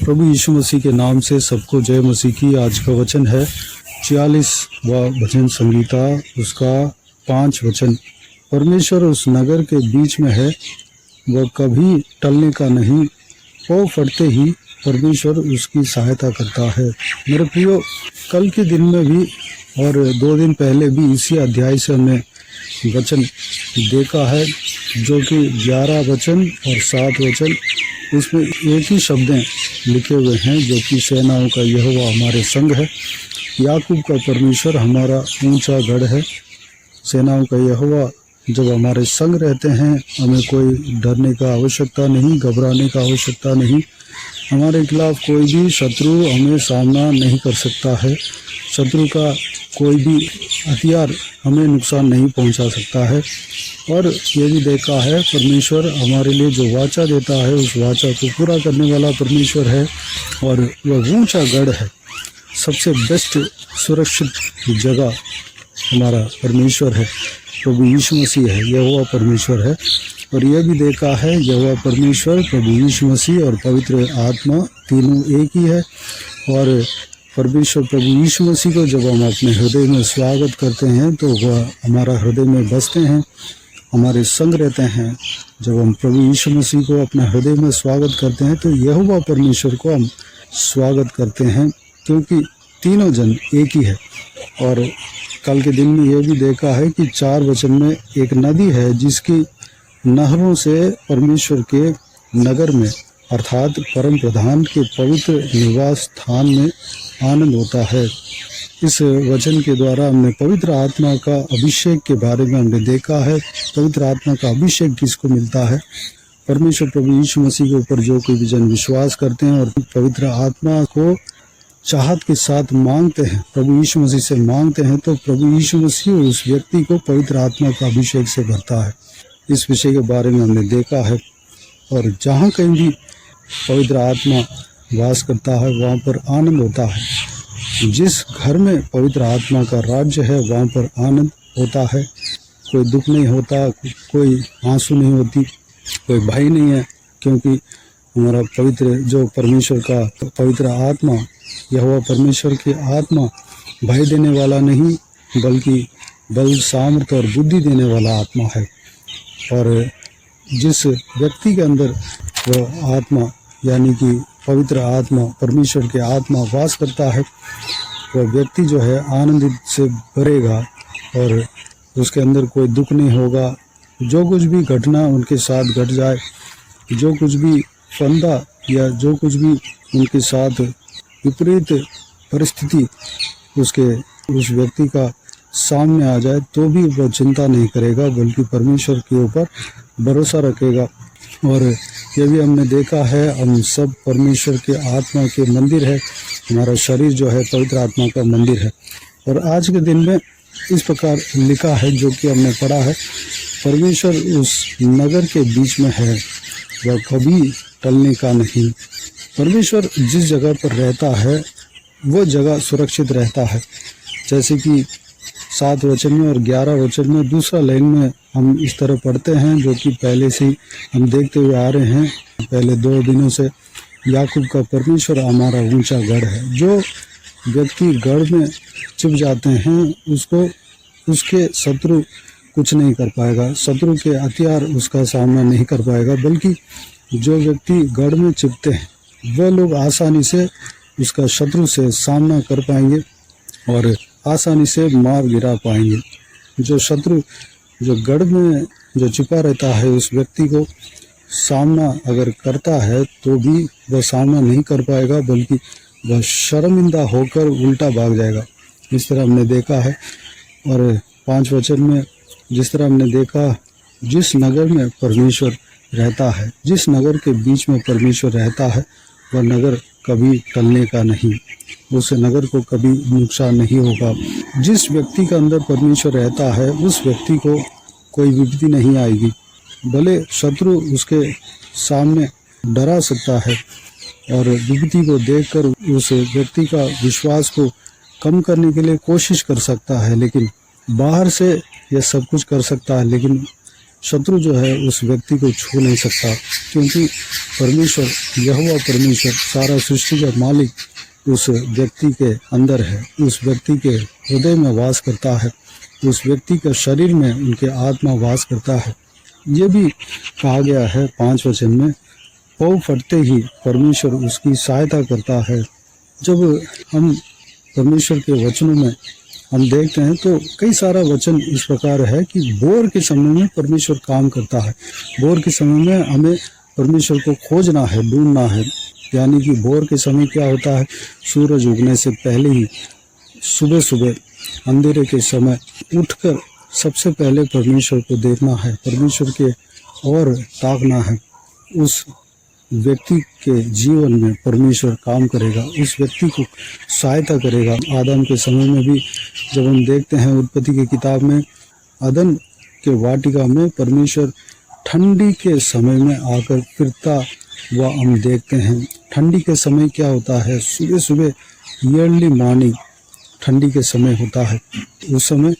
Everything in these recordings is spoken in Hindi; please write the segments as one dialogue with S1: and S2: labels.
S1: प्रभु यीशु मसीह के नाम से सबको जय मसीह की। आज का वचन है 46वां भजन संगीता, उसका 5 वचन। परमेश्वर उस नगर के बीच में है, वह कभी टलने का नहीं। वो फटते ही परमेश्वर उसकी सहायता करता है। मेरे प्रियो, कल के दिन में भी और 2 दिन पहले भी इसी अध्याय से हमने वचन देखा है, जो कि 11 वचन और 7 वचन, इसमें एक ही शब्दें लिखे हुए हैं, जो कि सेनाओं का यहोवा हमारे संग है। याकूब का परमेश्वर हमारा ऊंचा गढ़ है। सेनाओं का यहोवा जब हमारे संग रहते हैं, हमें कोई डरने का आवश्यकता नहीं, घबराने का आवश्यकता नहीं। हमारे खिलाफ कोई भी शत्रु हमें सामना नहीं कर सकता है। शत्रु का कोई भी हथियार हमें नुकसान नहीं पहुंचा सकता है। और ये भी देखा है, परमेश्वर हमारे लिए जो वाचा देता है, उस वाचा को पूरा करने वाला परमेश्वर है। और वह ऊंचा गढ़ है, सबसे बेस्ट सुरक्षित जगह हमारा परमेश्वर है, प्रभु यीशु मसीह है, यहोवा परमेश्वर है। और यह भी देखा है, यहोवा परमेश्वर, प्रभु यीशु मसीह और पवित्र आत्मा तीनों एक ही है। और परमेश्वर प्रभु यीशु मसीह को जब हम अपने हृदय में स्वागत करते हैं, तो वह हमारा हृदय में बसते हैं, हमारे संग रहते हैं। जब हम प्रभु यीशु मसीह को अपने हृदय में स्वागत करते हैं, तो यहोवा परमेश्वर को हम स्वागत करते हैं, क्योंकि तीनों जन एक ही है। और कल के दिन में यह भी देखा है कि 4 वचन में एक नदी है, जिसकी नहरों से परमेश्वर के नगर में, अर्थात परम प्रधान के पवित्र निवास स्थान में आनंद होता है। इस वचन के द्वारा हमने पवित्र आत्मा का अभिषेक के बारे में हमने देखा है। पवित्र आत्मा का अभिषेक किसको मिलता है? परमेश्वर प्रभु यीशु मसीह के ऊपर जो कोई भी जन विश्वास करते हैं और पवित्र आत्मा को चाहत के साथ मांगते हैं, प्रभु यीशु मसीह से मांगते हैं, तो प्रभु यीशु मसीह उस व्यक्ति को पवित्र आत्मा का अभिषेक से भरता है। इस विषय के बारे में हमने देखा है। और जहाँ कहीं भी पवित्र आत्मा वास करता है, वहाँ पर आनंद होता है। जिस घर में पवित्र आत्मा का राज्य है, वहाँ पर आनंद होता है। कोई दुख नहीं होता, कोई आंसू नहीं होती, कोई भय नहीं है, क्योंकि हमारा पवित्र जो परमेश्वर का पवित्र आत्मा, यहोवा परमेश्वर की आत्मा भय देने वाला नहीं, बल्कि बल, सामर्थ और बुद्धि देने वाला आत्मा है। और जिस व्यक्ति के अंदर वो आत्मा, यानी कि पवित्र आत्मा, परमेश्वर के आत्मा वास करता है, वह व्यक्ति जो है आनंदित से भरेगा और उसके अंदर कोई दुख नहीं होगा। जो कुछ भी घटना उनके साथ घट जाए, जो कुछ भी फंदा या जो कुछ भी उनके साथ विपरीत परिस्थिति उस व्यक्ति का सामने आ जाए, तो भी वह चिंता नहीं करेगा, बल्कि परमेश्वर के ऊपर भरोसा रखेगा। और यह भी हमने देखा है, हम सब परमेश्वर के आत्मा के मंदिर है। हमारा शरीर जो है पवित्र आत्मा का मंदिर है। और आज के दिन में इस प्रकार लिखा है, जो कि हमने पढ़ा है, परमेश्वर उस नगर के बीच में है, वह कभी टलने का नहीं। परमेश्वर जिस जगह पर रहता है, वो जगह सुरक्षित रहता है। जैसे कि 7 वचन में और 11 वचन में दूसरा लाइन में हम इस तरह पढ़ते हैं, जो कि पहले से हम देखते हुए आ रहे हैं, पहले 2 दिनों से। याकूब का परमेश्वर हमारा ऊंचा गढ़ है। जो व्यक्ति गढ़ में छिप जाते हैं, उसको उसके शत्रु कुछ नहीं कर पाएगा, शत्रु के हथियार उसका सामना नहीं कर पाएगा। बल्कि जो व्यक्ति गढ़ में छिपते हैं, वो लोग आसानी से उसका शत्रु से सामना कर पाएंगे और आसानी से मार गिरा पाएंगे। जो शत्रु जो गढ़ में जो छिपा रहता है, उस व्यक्ति को सामना अगर करता है, तो भी वह सामना नहीं कर पाएगा, बल्कि वह शर्मिंदा होकर उल्टा भाग जाएगा। इस तरह हमने देखा है। और 5 वचन में जिस तरह हमने देखा, जिस नगर में परमेश्वर रहता है, जिस नगर के बीच में परमेश्वर रहता है, वह नगर कभी टलने का नहीं, उस नगर को कभी नुकसान नहीं होगा। जिस व्यक्ति के अंदर परमेश्वर रहता है, उस व्यक्ति को कोई विपत्ति नहीं आएगी। भले शत्रु उसके सामने डरा सकता है और विपत्ति को देखकर उस व्यक्ति का विश्वास को कम करने के लिए कोशिश कर सकता है, लेकिन बाहर से यह सब कुछ कर सकता है, लेकिन शत्रु जो है उस व्यक्ति को छू नहीं सकता, क्योंकि परमेश्वर, यहोवा परमेश्वर, सारा सृष्टि का मालिक उस व्यक्ति के अंदर है, उस व्यक्ति के हृदय में वास करता है, उस व्यक्ति के शरीर में उनके आत्मा वास करता है। ये भी कहा गया है 5 वचन में, पाँव फटते ही परमेश्वर उसकी सहायता करता है। जब हम परमेश्वर के वचनों में हम देखते हैं तो कई सारा वचन इस प्रकार है कि भोर के समय में परमेश्वर काम करता है। भोर के समय में हमें परमेश्वर को खोजना है, ढूंढना है। यानी कि भोर के समय क्या होता है, सूरज उगने से पहले ही सुबह सुबह अंधेरे के समय उठकर सबसे पहले परमेश्वर को देखना है, परमेश्वर के और ताकना है। उस व्यक्ति के जीवन में परमेश्वर काम करेगा, उस व्यक्ति को सहायता करेगा। आदम के समय में भी जब हम देखते हैं उत्पत्ति की किताब में, अदन के वाटिका में परमेश्वर ठंडी के समय में आकर फिरता हुआ हम देखते हैं। ठंडी के समय क्या होता है, सुबह सुबह ईयरली मॉर्निंग ठंडी के समय होता है, उस समय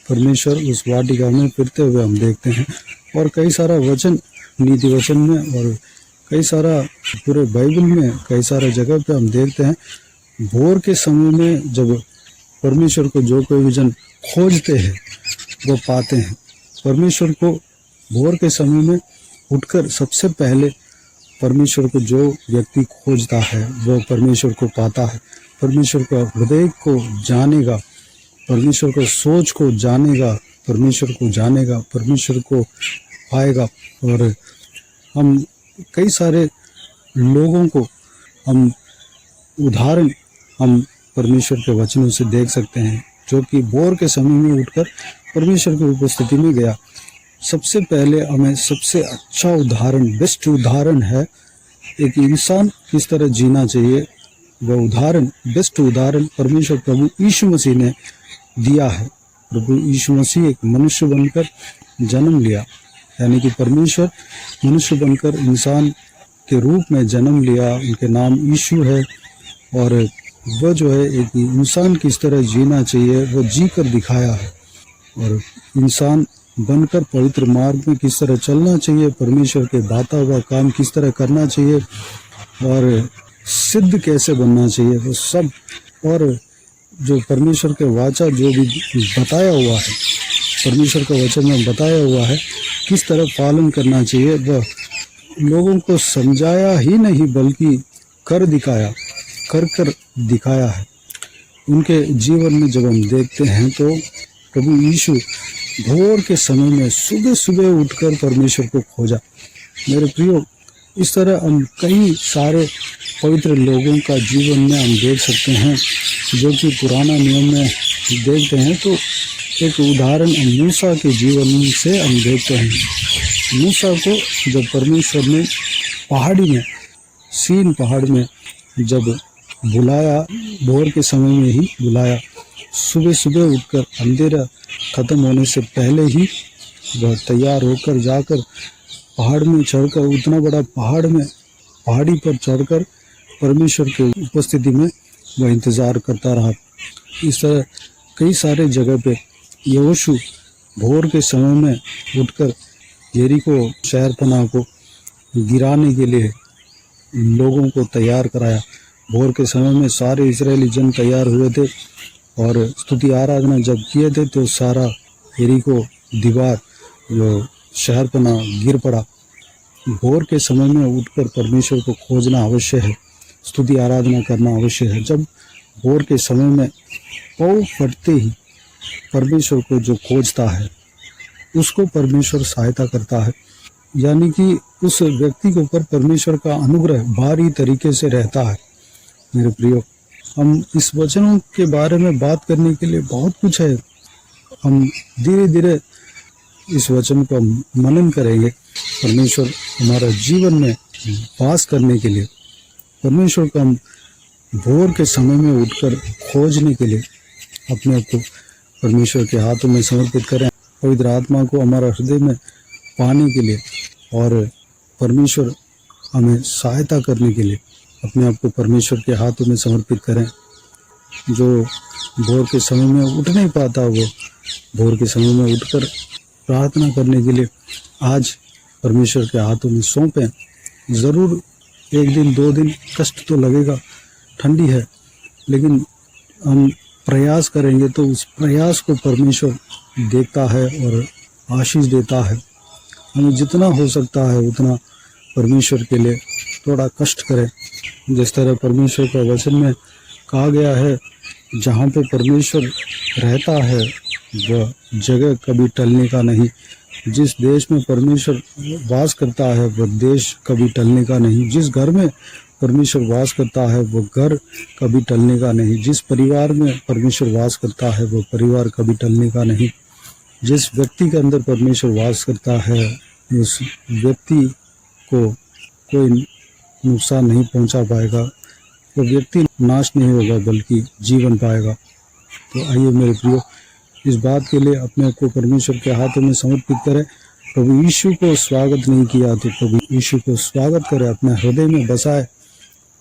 S1: परमेश्वर उस वाटिका में फिरते हुए हम देखते हैं। और कई सारा वचन नीति वचन में और कई सारा पूरे बाइबल में कई सारा जगह पे हम देखते हैं, भोर के समय में जब परमेश्वर को जो कोई जन खोजते हैं वो पाते हैं। परमेश्वर को भोर के समय में उठकर सबसे पहले परमेश्वर को जो व्यक्ति खोजता है वो परमेश्वर को पाता है। परमेश्वर का हृदय को जानेगा, परमेश्वर को सोच को जानेगा, परमेश्वर को जानेगा, परमेश्वर को पाएगा। और हम कई सारे लोगों को हम उदाहरण हम परमेश्वर के वचनों से देख सकते हैं, जो कि भोर के समय में उठकर परमेश्वर की उपस्थिति में गया। सबसे पहले हमें सबसे अच्छा उदाहरण, बेस्ट उदाहरण है एक इंसान किस तरह जीना चाहिए, वह उदाहरण, बेस्ट उदाहरण परमेश्वर प्रभु यीशु मसीह ने दिया है। प्रभु यीशु मसीह एक मनुष्य बनकर जन्म लिया, यानी कि परमेश्वर मनुष्य बनकर इंसान के रूप में जन्म लिया। उनके नाम यीशु है और वह जो है एक इंसान किस तरह जीना चाहिए वो जी कर दिखाया है। और इंसान बनकर पवित्र मार्ग में किस तरह चलना चाहिए, परमेश्वर के बाता हुआ काम किस तरह करना चाहिए और सिद्ध कैसे बनना चाहिए, वो सब। और जो परमेश्वर के वाचा जो भी बताया हुआ है, परमेश्वर का वचन में बताया हुआ है किस तरह पालन करना चाहिए, वह लोगों को समझाया ही नहीं बल्कि कर दिखाया, कर दिखाया है। उनके जीवन में जब हम देखते हैं तो प्रभु यीशु भोर के समय में सुबह सुबह उठकर परमेश्वर को खोजा। मेरे प्रियो, इस तरह हम कई सारे पवित्र लोगों का जीवन में हम देख सकते हैं, जो कि पुराना नियम में देखते हैं तो एक उदाहरण मूसा के जीवन से हम देखते हैं। मूसा को जब परमेश्वर ने पहाड़ी में, सीन पहाड़ में जब बुलाया, भोर के समय में ही बुलाया, सुबह सुबह उठकर अंधेरा खत्म होने से पहले ही वह तैयार होकर जाकर पहाड़ में चढ़कर, उतना बड़ा पहाड़ी पर चढ़कर परमेश्वर के उपस्थिति में वह इंतज़ार करता रहा। इस तरह कई सारे जगह पे यहोशू भोर के समय में उठकर यरीको शहर पनाह को गिराने के लिए लोगों को तैयार कराया। भोर के समय में सारे इजरायली जन तैयार हुए थे और स्तुति आराधना जब किए थे तो सारा यरीको दीवार, जो शहर पनाह गिर पड़ा। भोर के समय में उठकर परमेश्वर को खोजना अवश्य है, स्तुति आराधना करना अवश्य है। जब भोर के समय में पाँव फटते ही परमेश्वर को जो खोजता है उसको परमेश्वर सहायता करता है, यानी कि उस व्यक्ति के ऊपर परमेश्वर का अनुग्रह भारी तरीके से रहता है। मेरे प्रियो, हम इस वचनों के बारे में बात करने के लिए बहुत कुछ है। हम धीरे धीरे इस वचन को मनन करेंगे। परमेश्वर हमारा जीवन में वास करने के लिए, परमेश्वर को हम भोर के समय में उठकर खोजने के लिए अपने आप को परमेश्वर के हाथों में समर्पित करें। पवित्र आत्मा को हमारा हृदय में पाने के लिए और परमेश्वर हमें सहायता करने के लिए अपने आप को परमेश्वर के हाथों में समर्पित करें। जो भोर के समय में उठ नहीं पाता वो भोर के समय में उठकर प्रार्थना करने के लिए आज परमेश्वर के हाथों में सौंपें। ज़रूर एक दिन 2 दिन कष्ट तो लगेगा, ठंडी है, लेकिन हम प्रयास करेंगे तो उस प्रयास को परमेश्वर देखता है और आशीष देता है। हमें जितना हो सकता है उतना परमेश्वर के लिए थोड़ा कष्ट करें। जिस तरह परमेश्वर का वचन में कहा गया है, जहाँ पे परमेश्वर रहता है वह जगह कभी टलने का नहीं। जिस देश में परमेश्वर वास करता है वह देश कभी टलने का नहीं। जिस घर में परमेश्वर वास करता है वो घर कभी टलने का नहीं। जिस परिवार में परमेश्वर वास करता है वो परिवार कभी टलने का नहीं। जिस व्यक्ति के अंदर परमेश्वर वास करता है उस व्यक्ति को कोई नुकसान नहीं पहुंचा पाएगा, वो व्यक्ति नाश नहीं होगा बल्कि जीवन पाएगा। तो आइए मेरे प्रियो, इस बात के लिए अपने आप को परमेश्वर के हाथों में समर्पित करें। प्रभु यीशु को स्वागत नहीं किया तो प्रभु यीशु को स्वागत करें, अपने हृदय में बसाए।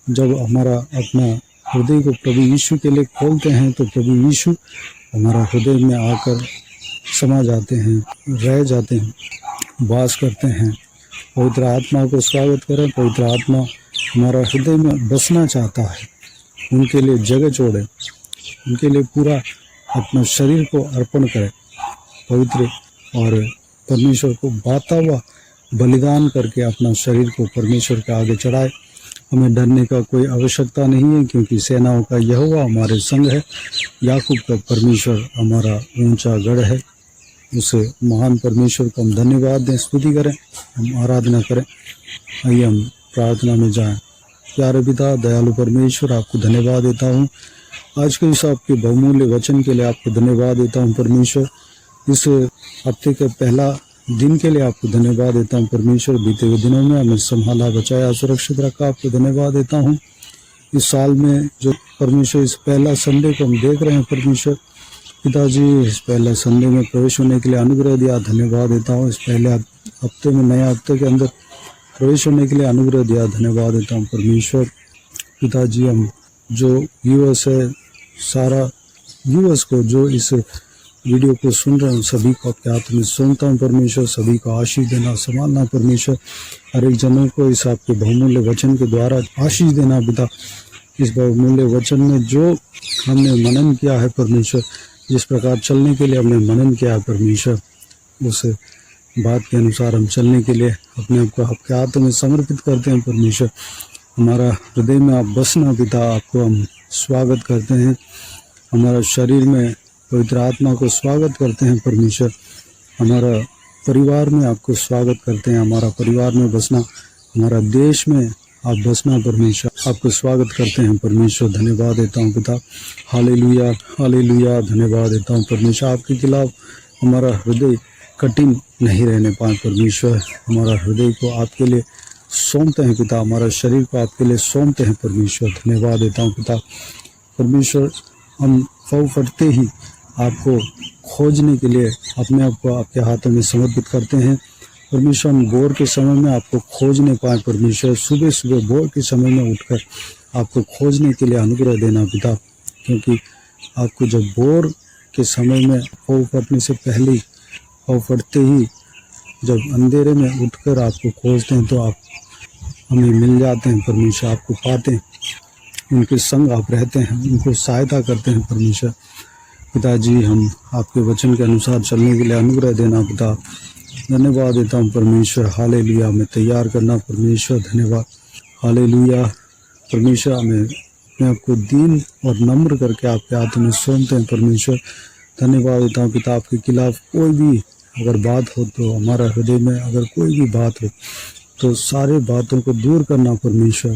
S1: जब हमारा अपना हृदय को प्रभु यीशु के लिए खोलते हैं तो प्रभु यीशु हमारा हृदय में आकर समा जाते हैं, रह जाते हैं, वास करते हैं। पवित्र आत्मा को स्वागत करें। पवित्र आत्मा हमारा हृदय में बसना चाहता है। उनके लिए जगह छोड़े, उनके लिए पूरा अपना शरीर को अर्पण करें पवित्र, और परमेश्वर को बाता हुआ बलिदान करके अपना शरीर को परमेश्वर के आगे चढ़ाए। हमें डरने का कोई आवश्यकता नहीं है, क्योंकि सेनाओं का यहोवा हमारे संग है। याकूब का परमेश्वर हमारा ऊंचा गढ़ है। उसे महान परमेश्वर को हम धन्यवाद दें, स्तुति करें, हम आराधना करें। आइए हम प्रार्थना में जाएं। प्यारे पिता दयालु परमेश्वर, आपको धन्यवाद देता हूँ आज के इस आपके बहुमूल्य वचन के लिए। आपको धन्यवाद देता हूँ परमेश्वर। इस हफ्ते के पहला दिन के लिए आपको धन्यवाद देता हूँ परमेश्वर। बीते हुए दिनों में हमें संभाला, बचाया, सुरक्षित रखा, आपको धन्यवाद देता हूँ। इस साल में जो परमेश्वर इस पहला संडे को हम देख रहे हैं परमेश्वर पिताजी, इस पहले संडे में प्रवेश होने के लिए अनुग्रह दिया, धन्यवाद देता हूँ। इस पहले हफ्ते में, नए हफ्ते के अंदर प्रवेश होने के लिए अनुग्रह दिया, धन्यवाद देता हूँ परमेश्वर पिताजी। हम जो व्यूअर्स है, सारा व्यूअर्स को जो इस वीडियो को सुन रहे हैं, सभी को आपके हाथ में सौंपता हूँ परमेश्वर। सभी को आशीष देना, संभालना परमेश्वर। हर एक जनों को इस आपके बहुमूल्य वचन के द्वारा आशीष देना पिता। इस बहुमूल्य वचन में जो हमने मनन किया है परमेश्वर, जिस प्रकार चलने के लिए हमने मनन किया है परमेश्वर, उस बात के अनुसार हम चलने के लिए अपने आप को आपके हाथों में समर्पित करते हैं परमेश्वर। हमारा हृदय में आप बसना पिता, आपको हम स्वागत करते हैं। हमारा शरीर में पवित्र आत्मा को स्वागत करते हैं परमेश्वर। हमारा परिवार में आपको स्वागत करते हैं। हमारा परिवार में बसना, हमारा देश में आप बसना परमेश्वर, आपको स्वागत करते हैं परमेश्वर। धन्यवाद देता हूँ पिता। हालेलुया, हालेलुया, धन्यवाद देता हूँ परमेश्वर। आपके खिलाफ हमारा हृदय कठिन नहीं रहने पाए परमेश्वर। हमारा हृदय को आपके लिए सौंपते हैं पिता, हमारा शरीर को आपके लिए सौंपते हैं परमेश्वर। धन्यवाद देता हूँ पिता परमेश्वर। हम फटते ही आपको खोजने के लिए अपने आप को आपके हाथों में समर्पित करते हैं परमेश्वर। हम भोर के समय में आपको खोजने पाए परमेश्वर। सुबह सुबह भोर के समय में उठकर आपको खोजने के लिए अनुग्रह देना पिता, क्योंकि आपको जब भोर के समय में पौ फटने से पहले, पौ फटते ही जब अंधेरे में उठकर आपको खोजते हैं तो आप हमें मिल जाते हैं परमेश्वर, आपको पाते हैं, उनके संग आप रहते हैं, उनको सहायता करते हैं परमेश्वर। पिताजी, हम आपके वचन के अनुसार चलने के लिए अनुग्रह देना पिता। धन्यवाद देता हूँ परमेश्वर। हालेलुया, हमें तैयार करना परमेश्वर। धन्यवाद, हालेलुया परमेश्वर। हमें अपने आपको दीन और नम्र करके आपके हाथों में सौंपते हैं परमेश्वर। धन्यवाद देता हूँ पिता। आपके खिलाफ कोई भी अगर बात हो तो, हमारा हृदय में अगर कोई भी बात हो तो सारे बातों को दूर करना परमेश्वर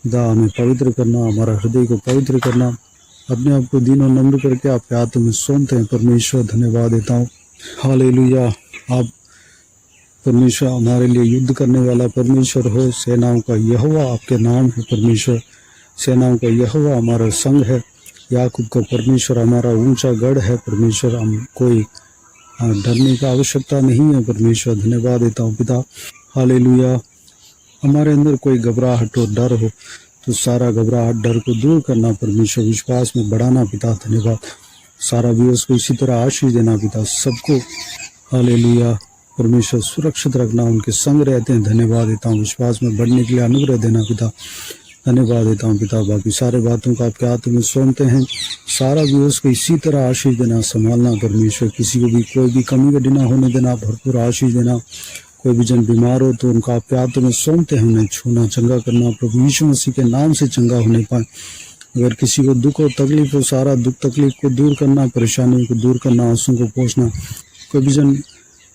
S1: पिता। हमें पवित्र करना, हमारा हृदय को पवित्र करना, अपने आप को दीन और नम्र करके आपके हाथों में सौंपते हैं परमेश्वर। धन्यवाद देता हूँ। हालेलुया, आप परमेश्वर हमारे लिए युद्ध करने वाला परमेश्वर हो। सेनाओं का यहोवा आपके नाम है परमेश्वर। सेनाओं का यहोवा हमारा संग है। याकूब का परमेश्वर हमारा ऊंचा गढ़ है परमेश्वर। हम कोई डरने का आवश्यकता नहीं है परमेश्वर। धन्यवाद देता हूँ पिता। हालेलुया, हमारे अंदर कोई घबराहट और डर हो तो सारा घबराहट, डर को दूर करना परमेश्वर। विश्वास में बढ़ाना पिता। धन्यवाद। सारा व्यूअर्स को इसी तरह आशीष देना पिता। सबको हालेलुया। परमेश्वर सुरक्षित रखना, उनके संग रहते हैं। धन्यवाद देता हूँ विश्वास में बढ़ने के लिए अनुग्रह देना पिता। धन्यवाद देता हूँ पिता। बाकी सारे बातों को आपके हाथ में सौंपते हैं। सारा भी उसको इसी तरह आशीष देना, संभालना परमेश्वर। किसी को भी कोई भी कमी घटी ना होने देना, भरपूर आशीष देना। कोई भी जन बीमार हो तो उनका आपके हाथों में सौंपते हैं, उन्हें छूना, चंगा करना प्रभु यीशु मसीह के नाम से चंगा होने पाए। अगर किसी को दुख हो, तकलीफ हो, सारा दुख तकलीफ को दूर करना, परेशानियों को दूर करना, आंसू को पोंछना। कोई भी जन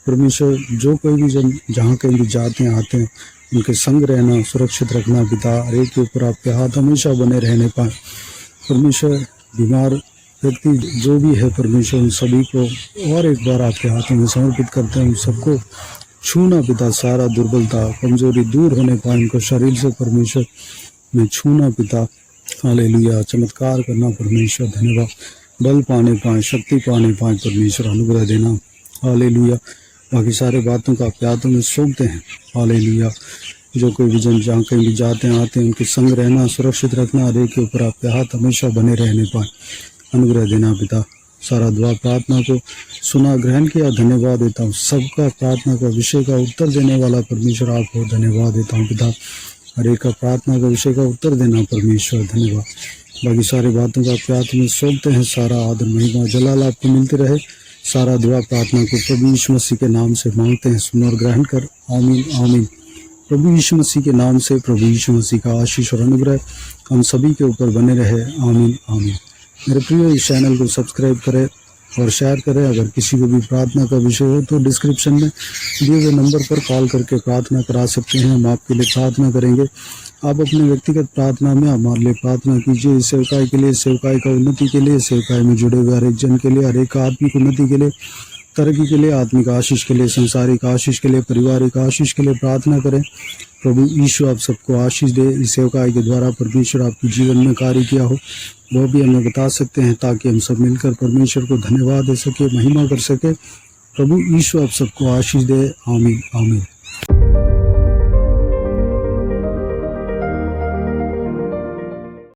S1: परमेश्वर, जो कोई भी जन जहाँ कहीं भी जाते हैं आते हैं, उनके संग रहना, सुरक्षित रखना पिता। हर एक के ऊपर आपके हाथ हमेशा बने रहने पाए परमेश्वर। बीमार व्यक्ति जो भी है परमेश्वर, उन सभी को और एक बार आपके हाथों में समर्पित करते हैं। उन सबको छूना पिता, सारा दुर्बलता कमजोरी दूर होने पाए उनको शरीर से परमेश्वर में छूना पिता। हालेलुया। चमत्कार करना परमेश्वर। धन्यवाद। बल पाने पाए, शक्ति पाने पाए परमेश्वर, अनुग्रह देना। हालेलुया। बाकी सारे बातों का आपके हाथों में सौंपते हैं। हालेलुया। जो कोई भी जन जहाँ कहीं भी जाते हैं आते हैं, उनके संग रहना, सुरक्षित रखना, हर एक के ऊपर आपके हाथ हमेशा बने रहने पाए, अनुग्रह देना पिता। सारा दुआ प्रार्थना को सुना, ग्रहण किया। धन्यवाद देता हूँ सबका प्रार्थना का विषय का उत्तर देने वाला परमेश्वर आपको धन्यवाद देता हूँ पिता। हर एक का प्रार्थना का विषय का उत्तर देना परमेश्वर, धन्यवाद। बाकी सारी बातों का आपके हाथ में सौंपते हैं। सारा आदर महिमा जलाल आपको मिलते रहे। सारा दुआ प्रार्थना को प्रभु यीशु मसीह के नाम से मांगते हैं, सुन और ग्रहण कर। आमीन आमीन। प्रभु यीशु मसीह के नाम से प्रभु यीशु मसीह का आशीष और अनुग्रह हम सभी के ऊपर बने रहे। आमीन आमीन। मेरे प्रिय, इस चैनल को सब्सक्राइब करें और शेयर करें। अगर किसी को भी प्रार्थना का विषय हो तो डिस्क्रिप्शन में दिए गए नंबर पर कॉल करके प्रार्थना करा सकते हैं। हम आपके लिए प्रार्थना करेंगे। आप अपने व्यक्तिगत प्रार्थना में हमारे लिए प्रार्थना कीजिए। इस सेवकाई के लिए, सेवकाई का उन्नति के लिए, सेवकाई में जुड़े हुए हर एक जन के लिए, हर एक आत्मिक उन्नति के लिए, तरक्की के लिए, आत्मिक आशीष के लिए, संसारिक आशीष के लिए, पारिवारिक आशीष के लिए प्रार्थना करें। प्रभु यीशु आप सबको आशीष दे। इस सेवकाई के द्वारा परमेश्वर आपके जीवन में कार्य किया हो वो भी हमें बता सकते हैं, ताकि हम सब मिलकर परमेश्वर को धन्यवाद दे सके, महिमा कर सके। प्रभु यीशु आप सबको आशीष दे। आमीन आमीन।